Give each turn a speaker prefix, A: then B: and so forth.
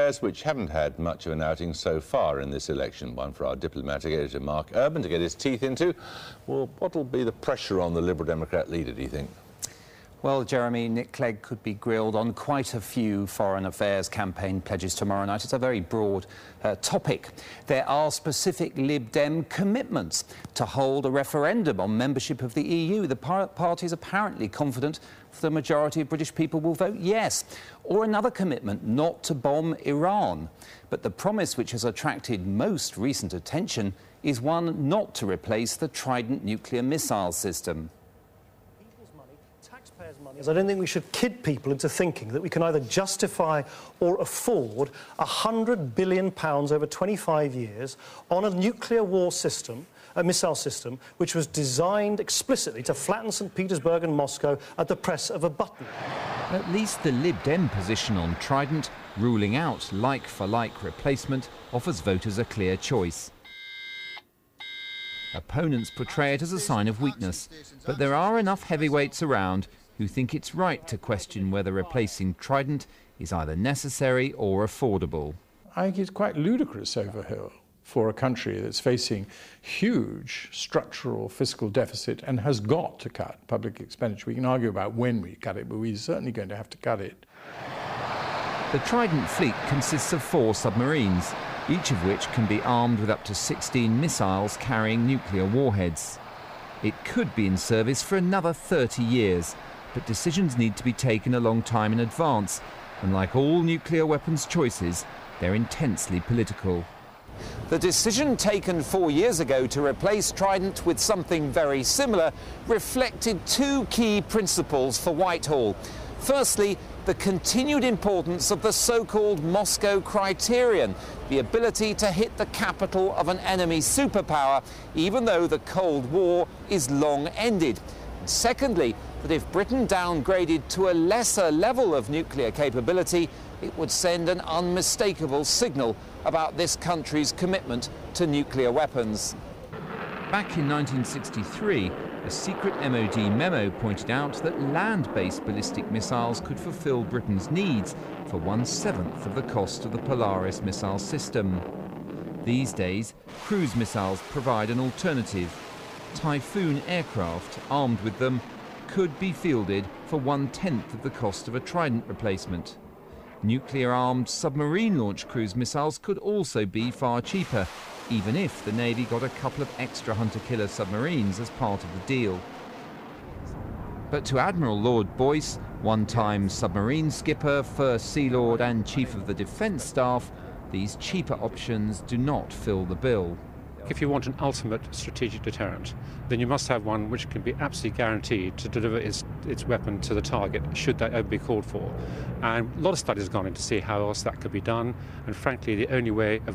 A: affairs which haven't had much of an outing so far in this election. One for our diplomatic editor, Mark Urban, to get his teeth into. Well, what'll be the pressure on the Liberal Democrat leader, do you think?
B: Well, Jeremy, Nick Clegg could be grilled on quite a few foreign affairs campaign pledges tomorrow night. It's a very broad topic. There are specific Lib Dem commitments to hold a referendum on membership of the EU. The party is apparently confident the majority of British people will vote yes. Or another commitment not to bomb Iran. But the promise which has attracted most recent attention is one not to replace the Trident nuclear missile system.
C: I don't think we should kid people into thinking that we can either justify or afford £100 billion over 25 years on a nuclear war system, a missile system, which was designed explicitly to flatten St. Petersburg and Moscow at the press of a button.
D: At least the Lib Dem position on Trident, ruling out like-for-like replacement, offers voters a clear choice. Opponents portray it as a sign of weakness, but there are enough heavyweights around who think it's right to question whether replacing Trident is either necessary or affordable.
E: I think it's quite ludicrous overhill for a country that's facing huge structural fiscal deficit and has got to cut public expenditure. We can argue about when we cut it, but we're certainly going to have to cut it.
D: The Trident fleet consists of 4 submarines, each of which can be armed with up to 16 missiles carrying nuclear warheads. It could be in service for another 30 years, but decisions need to be taken a long time in advance, and like all nuclear weapons choices, they're intensely political.
B: The decision taken 4 years ago to replace Trident with something very similar reflected 2 key principles for Whitehall. Firstly, the continued importance of the so-called Moscow criterion, the ability to hit the capital of an enemy superpower, even though the Cold War is long ended. And secondly, that if Britain downgraded to a lesser level of nuclear capability, it would send an unmistakable signal about this country's commitment to nuclear weapons.
D: Back in 1963, a secret MOD memo pointed out that land-based ballistic missiles could fulfill Britain's needs for 1/7 of the cost of the Polaris missile system. These days, cruise missiles provide an alternative. Typhoon aircraft, armed with them, could be fielded for 1/10 of the cost of a Trident replacement. Nuclear-armed submarine-launched cruise missiles could also be far cheaper, even if the Navy got a couple of extra hunter-killer submarines as part of the deal. But to Admiral Lord Boyce, one-time submarine skipper, First Sea Lord and Chief of the Defence Staff, these cheaper options do not fill the bill.
F: If you want an ultimate strategic deterrent, then you must have one which can be absolutely guaranteed to deliver its weapon to the target, should that ever be called for. And a lot of studies have gone in to see how else that could be done, and frankly the only way of